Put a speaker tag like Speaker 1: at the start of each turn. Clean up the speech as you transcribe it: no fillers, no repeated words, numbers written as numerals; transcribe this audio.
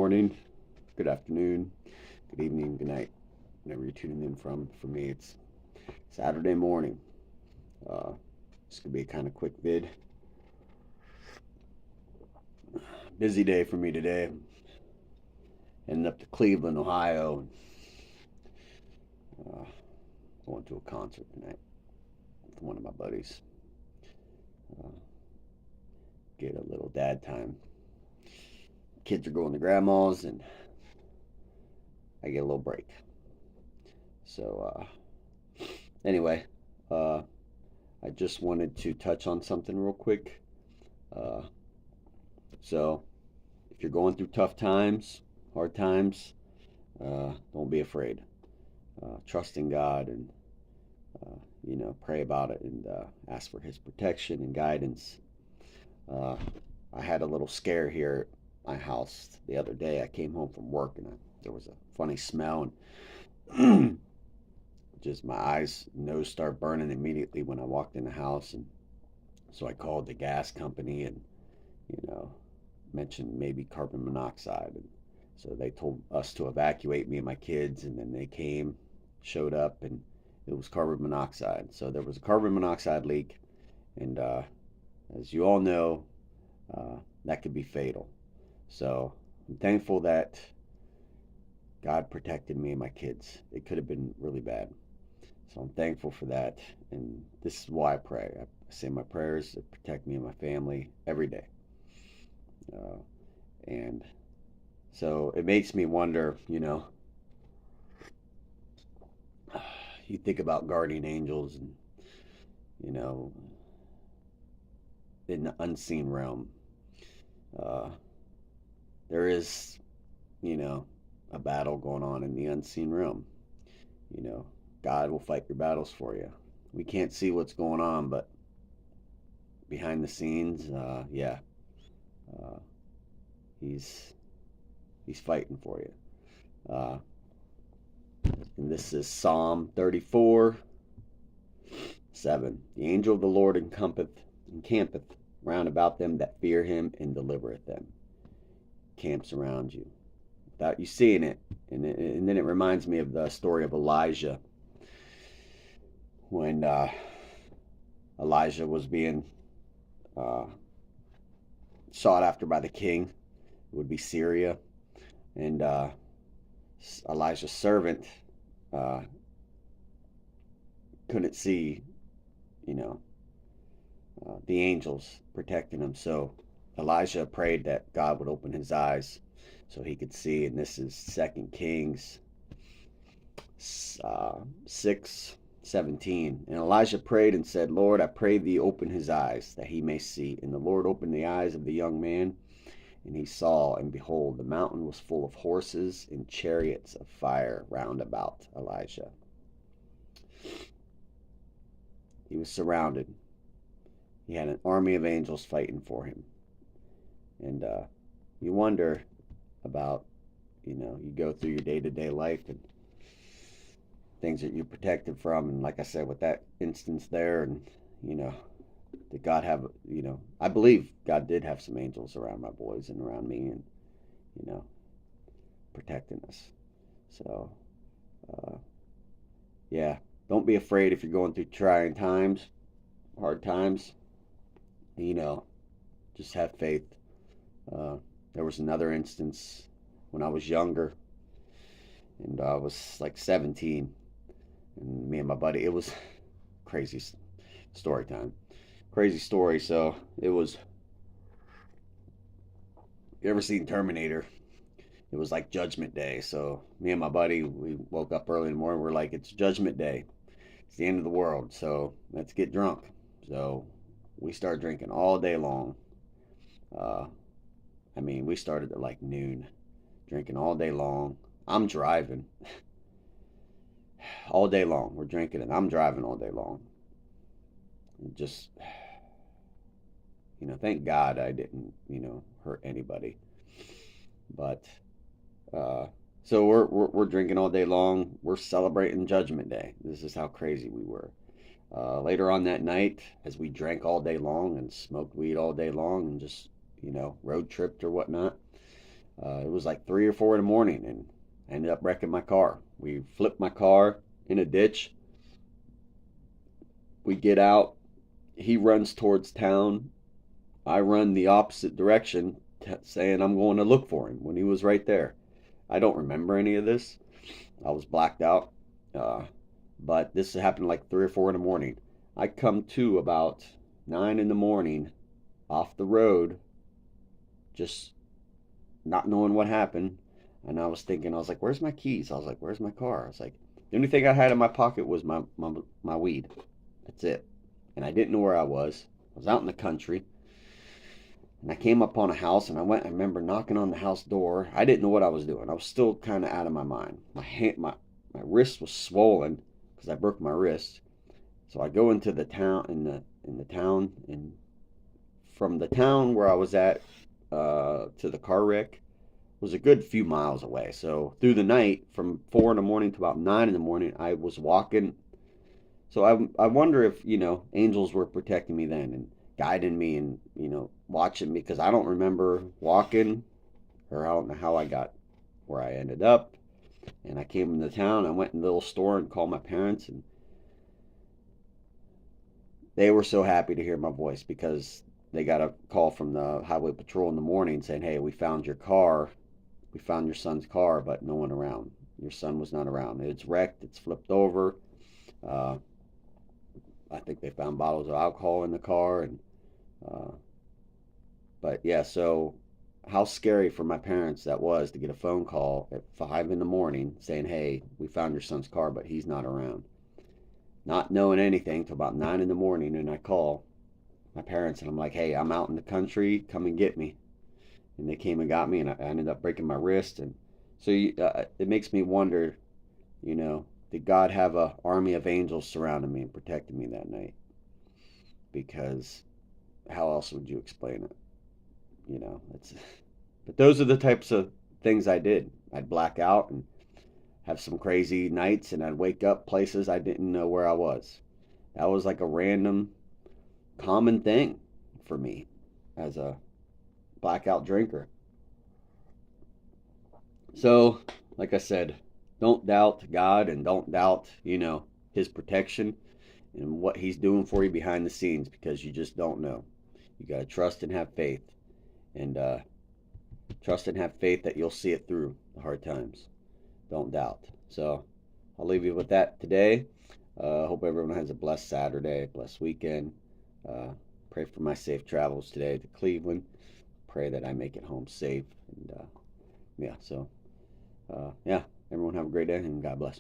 Speaker 1: morning, good afternoon, good evening, good night, whenever you're tuning in from. For me, it's Saturday morning. Uh, this could be a kind of quick vid. Busy day for me today. Heading up to Cleveland, Ohio. Uh, Going to a concert tonight with one of my buddies. Uh, get a little dad time. Kids are going to grandma's, and I get a little break. So, anyway, uh, I just wanted to touch on something real quick. Uh, so, if you're going through tough times, hard times, don't be afraid. Trust in God and, pray about it and ask for His protection and guidance. Uh, I had a little scare here at my house the other day. I came home from work and there was a funny smell, and just my eyes, nose started burning immediately when I walked in the house. And so I called the gas company and, you know, mentioned maybe carbon monoxide. And so they told us to evacuate me and my kids, and then they came, showed up, and it was carbon monoxide. So there was a carbon monoxide leak, and as you all know, that could be fatal. So I'm thankful that God protected me and my kids. It could have been really bad. So I'm thankful for that. And this is why I pray. I say my prayers to protect me and my family every day. Uh, and so it makes me wonder, you think about guardian angels and, you know, in the unseen realm. Uh, there is, a battle going on in the unseen realm. God will fight your battles for you. We can't see what's going on, but behind the scenes, uh, he's he's fighting for you. Uh, and this is Psalm 34:7. The angel of the Lord encampeth round about them that fear him and delivereth them. Camps around you without you seeing it. And then it reminds me of the story of Elijah when Elijah was being uh, sought after by the king. It would be Syria. And Elijah's servant uh, couldn't see, the angels protecting him. So Elijah prayed that God would open his eyes so he could see. And this is 2 Kings 6:17. And Elijah prayed and said, Lord, I pray thee open his eyes that he may see. And the Lord opened the eyes of the young man, and he saw, and behold, the mountain was full of horses and chariots of fire round about Elijah. He was surrounded. He had an army of angels fighting for him. And you wonder about, you go through your day-to-day life and things that you're protected from. And like I said, with that instance there, and, did God have, I believe God did have some angels around my boys and around me and, protecting us. So, yeah, don't be afraid if you're going through trying times, hard times. Just have faith. There was another instance when I was younger, and I was like 17, and me and my buddy, it was crazy story time. Crazy story. So it was, you ever seen Terminator? It was like Judgment Day. So me and my buddy, we woke up early in the morning. We're like, it's Judgment Day. It's the end of the world. So let's get drunk. So we started drinking all day long. We started at like noon, drinking all day long. I'm driving all day long. We're drinking and I'm driving all day long. And just, thank God I didn't, hurt anybody. But so we're drinking all day long. We're celebrating Judgment Day. This is how crazy we were. Later on that night, as we drank all day long and smoked weed all day long and just, road tripped or whatnot, It was like 3 or 4 in the morning, and I ended up wrecking my car. We flipped my car in a ditch. We get out. He runs towards town. I run the opposite direction, saying I'm going to look for him when he was right there. I don't remember any of this. I was blacked out. Uh, but this happened like 3 or 4 in the morning. I come to about 9 in the morning off the road, just not knowing what happened. And I was thinking, I was like, where's my keys? I was like, where's my car? I was like, the only thing I had in my pocket was my weed. That's it. And I didn't know where I was. I was out in the country. And I came up on a house and I remember knocking on the house door. I didn't know what I was doing. I was still kind of out of my mind. My wrist was swollen because I broke my wrist. So I go into the town in the town, and from the town where I was at to the car wreck was a good few miles away. So through the night, from 4 in the morning to about 9 in the morning, I was walking. So I wonder if angels were protecting me then and guiding me and watching me, because I don't remember walking, or I don't know how I got where I ended up. And I came into town. I went in the little store and called my parents, and they were so happy to hear my voice because they got a call from the highway patrol in the morning saying, "Hey, we found your car. We found your son's car, but no one around. Your son was not around. It's wrecked. It's flipped over. Uh, I think they found bottles of alcohol in the car." And uh, but yeah, so how scary for my parents that was to get a phone call at 5 in the morning saying, "Hey, we found your son's car, but he's not around." Not knowing anything till about 9 in the morning, and I call my parents and I'm like, "Hey, I'm out in the country. Come and get me." And they came and got me, and I ended up breaking my wrist. And so it makes me wonder, did God have an army of angels surrounding me and protecting me that night? Because how else would you explain it? It's. But those are the types of things I did. I'd black out and have some crazy nights, and I'd wake up places I didn't know where I was. That was like a random, common thing for me as a blackout drinker. So, like I said, don't doubt God, and don't doubt, His protection and what He's doing for you behind the scenes, because you just don't know. You got to trust and have faith, and trust and have faith that you'll see it through the hard times. Don't doubt. So, I'll leave you with that today. Hope everyone has a blessed Saturday, blessed weekend. Uh, Pray for my safe travels today to Cleveland. Pray that I make it home safe. And yeah, so yeah, everyone have a great day, and God bless.